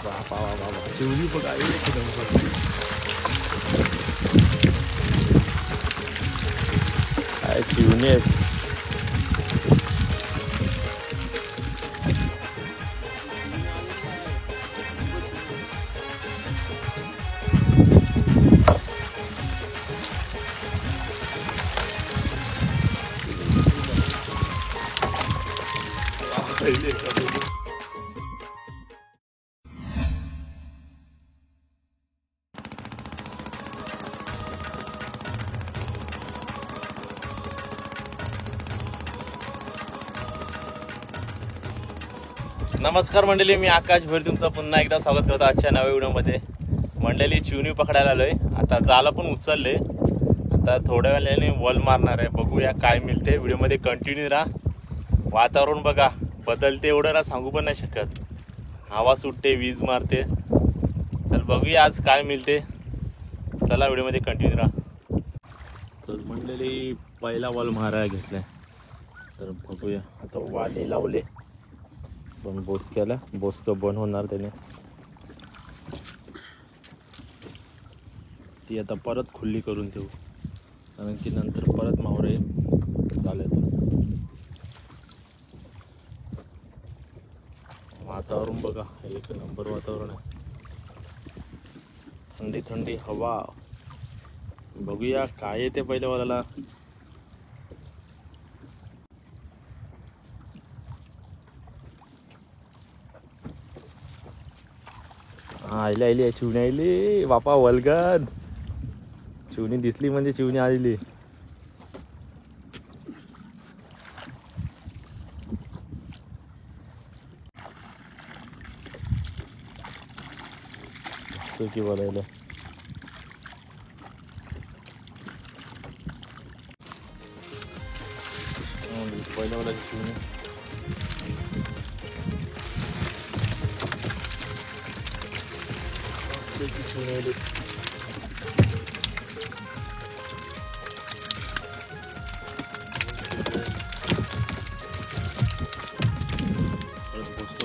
बाबा बाबा चिवली बघा एक नंबर. काय चिवणी आहेत. नमस्कार मंडळी, मी आकाश भैर तुमचं पुन्हा एकदा स्वागत करतो आजच्या नव्या व्हिडिओमध्ये. मंडळी चिवणी पकडायला आलोय. आता जाळं पण उचलले. आता थोड्या वेळाने वॉल मारणार आहे. बघूया काय मिळते. व्हिडिओमध्ये कंटिन्यू राहा. वातावरण बघा बदलते एवढं ना सांगू पण नाही शकत. हवा सुटते, वीज मारते. चल बघूया आज काय मिळते. चला व्हिडिओमध्ये कंटिन्यू राहा. तर मंडळी पहिला वॉल मारायला घेतलाय. तर बघूया आता वाले लावले. पण बोसक्याला बोसकं बंद होणार त्याने. ती आता परत खुल्ली करून ठेवू, कारण की नंतर परत मावरे झाले. वातावरण बघा एक नंबर वातावरण आहे. थंडी थंडी हवा. बघूया काय येते पहिल्या वाला. आईली आईली चिवणी आईली बापा वलगन. चिवणी दिसली म्हणजे चिवणी आलेली. की बोलायला पहिल्या वाला चिवणी.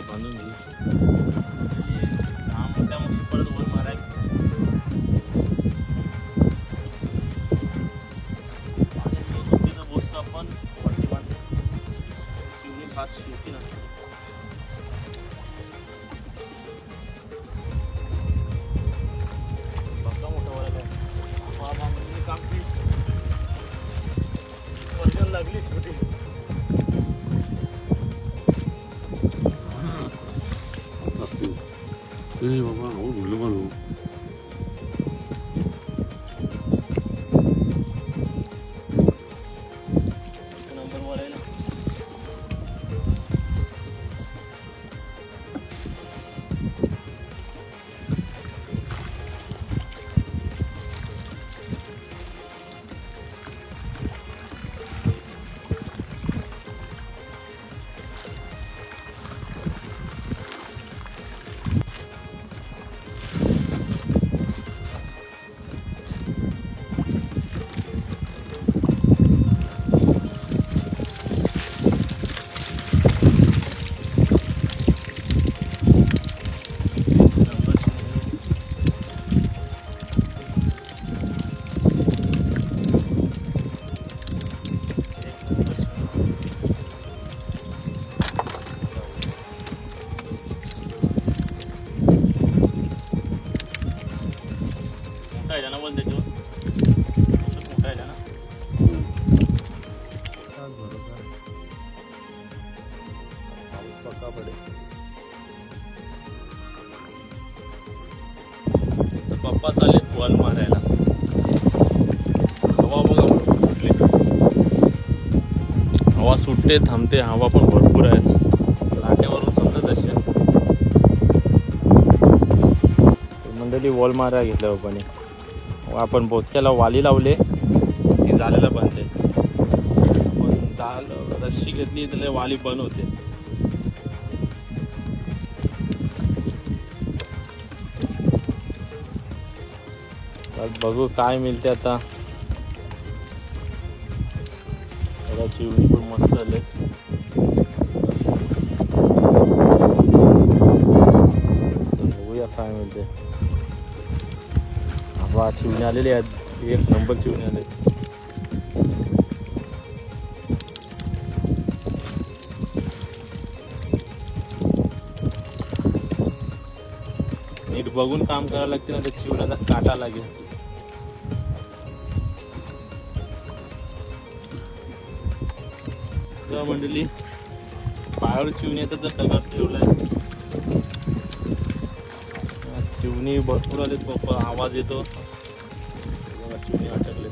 बांधून घेऊ. 10 मिनिटामध्ये परत वर मारायचं. बोसतो आपण वरती बांधतो. चिवणी फास्ट शिवती ना. लागली छोटी. बाबा हो बोलू बोलू. नंबर वर आहे ना. पप्पा चालेल बॉल मारायला. हवा बघा सुटली. हवा सुटते थांबते. हवा पण भरपूर आहे. लाटेवरून समजत असेल. मंडळी वॉल मारायला घेतल्या पप्पाने. आपण बोसक्याला वाली लावले. ती जालेला बांधते. आपण जाल रस्सी घेतली तर वाली बंद होते. बघू काय मिळते आता. चिवणी पण मस्त आले. काय मिळते. आबा चिवणे आलेले आहेत, एक नंबर चिवणे आले. नीट बघून काम करायला लागते ना, तर चिवण्याचा काटा लागेल. मंडळी पायावर चिवणी येतात, तर डगात ठेवलाय. चिवणी भरपूर आलेत पप्पा, आवाज येतो. चिवणी अटकले.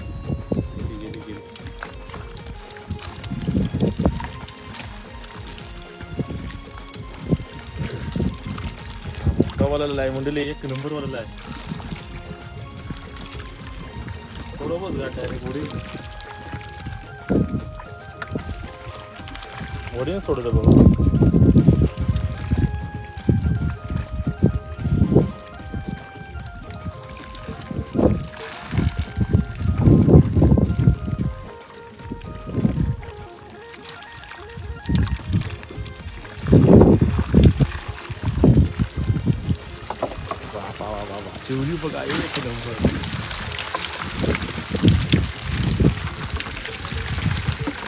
मोठा वाला आहे मंडळी, एक नंबर वाला आहे. थोडं बघ गाठ डायरेक्ट उडी ओढीने सोडत बघा. चिवली बघा एक नंबर.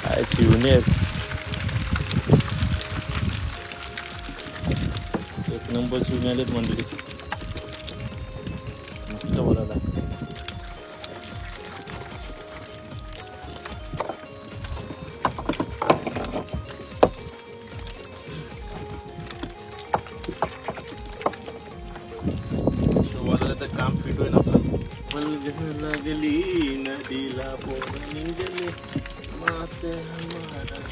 काय चिवणी आहेत, एक नंबर चिवणी आलेत मंडळी. मस्त बोलायला. काम फिट होईल आपलं. पलगण लागली नदीला पोर निघले मासे हमारा.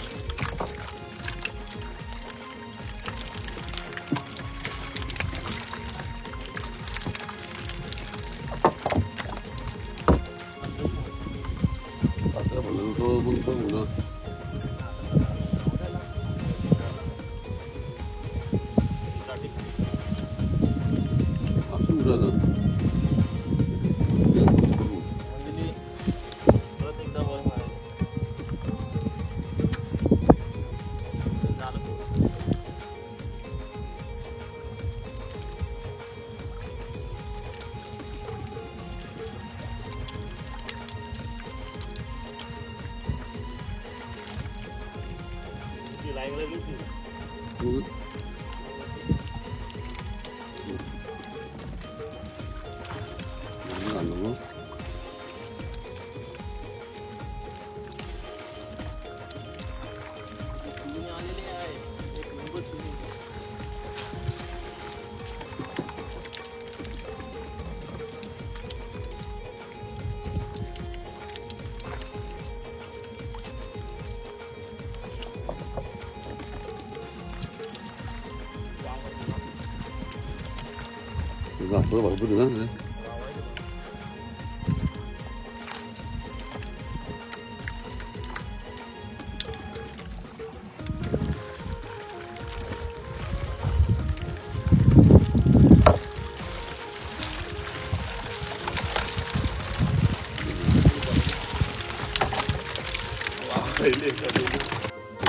앞으로 많이 부르네.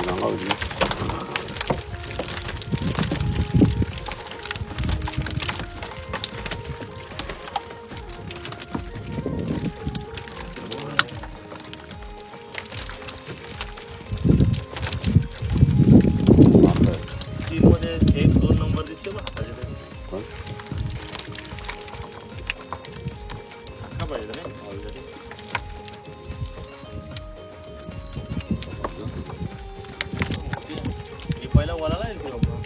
나가오지. पहिला वळाला आहे ते बाबा.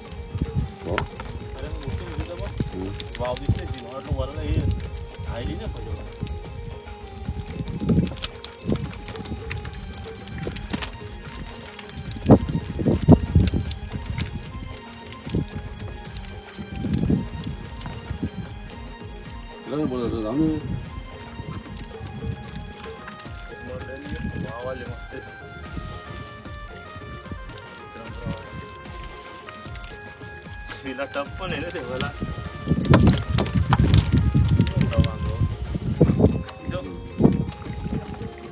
अरे मोठी मुलीला बघ वाव दिसते ती. मला वाटलं वळाला हे आयली ना पाहिजे. 나는 वावाले मस्त. तिला टप पण आहे ना ते मला.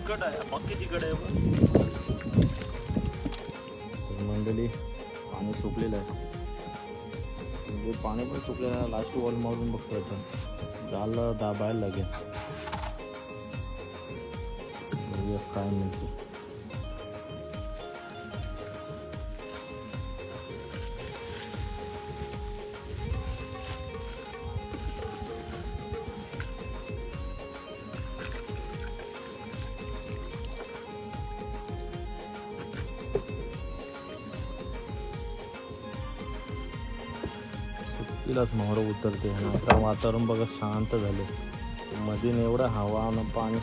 तिकट आहे मक्की, तिकट आहे मंडळी. पाणी सुकलेलं आहे. हे पाणी पण सुकलेलं. लास्ट वॉल मारून बघतो आता झालं दाबायला लागेल. बघूया काय म्हणते. तिलाच मोहरं उतरते आणि आता वातावरण बघा शांत झाले. मध्ये एवढं हवा आणि पाणी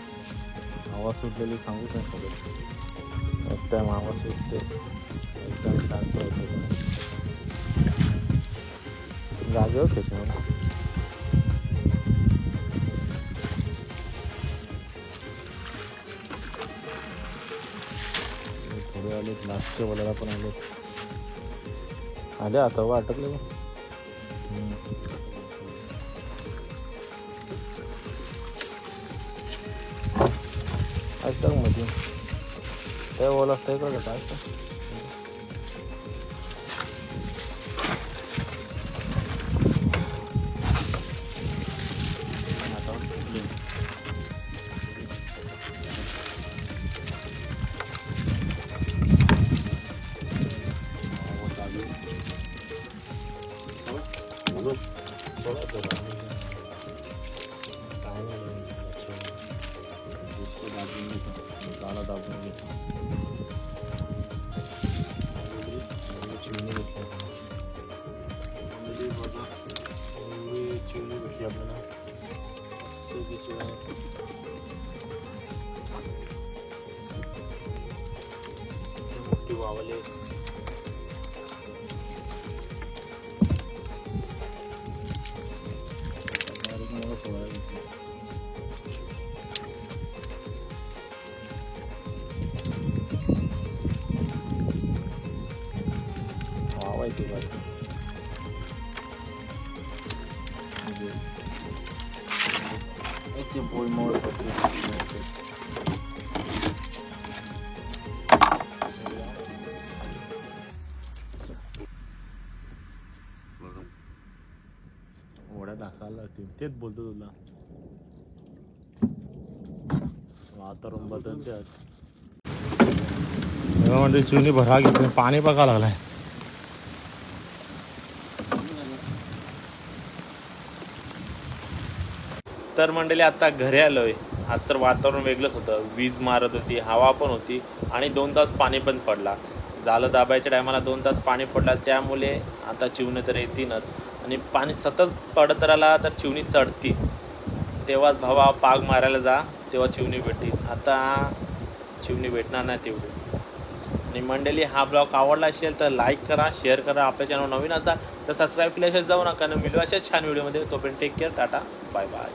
हवा सुटलेली सांगूच नाही शकत. एक टाइम हवा सुटते एकदम शांत होते. जागेवरच येते मला. थोडे आलेत लास्टच्या वलाला पण आले आता वा अटकले बघ. ऐकता मध्ये काय ओला असतं का काय दाबून घेतो. चिवणी भेटली आपल्याला. मोठी वावले वावायची बाजू. बोल मोड ओढ्या टाकायला लागतील. तेच बोलतो तुला. वातावरण बदलते आज. म्हणजे चिवणी भरा घेतली. पाणी बघायला लागलाय. तर मंडळी आता घरी आलोय. आज तर वातावरण वेगळंच होतं. वीज मारत होती, हवा पण होती आणि 2 तास पाणी पण पडला. झालं दाबायच्या टायमाला 2 तास पाणी पडला. त्यामुळे आता चिवणी तर येतीनच आणि पाणी सतत पडत राहिला तर चिवणी चढती. तेव्हाच भावा पाग मारायला जा, तेव्हा चिवणी भेटतील. आता चिवणी भेटणार नाही तेवढी. आणि मंडळी हा ब्लॉग आवडला असेल तर लाईक करा, शेअर करा. आपल्या चॅनल नवीन असाल तर सबस्क्राईब केल्याशिवाय जाऊ नका. मिळू अशा छान व्हिडिओमध्ये. तोपर्यंत take care. Tata bye bye.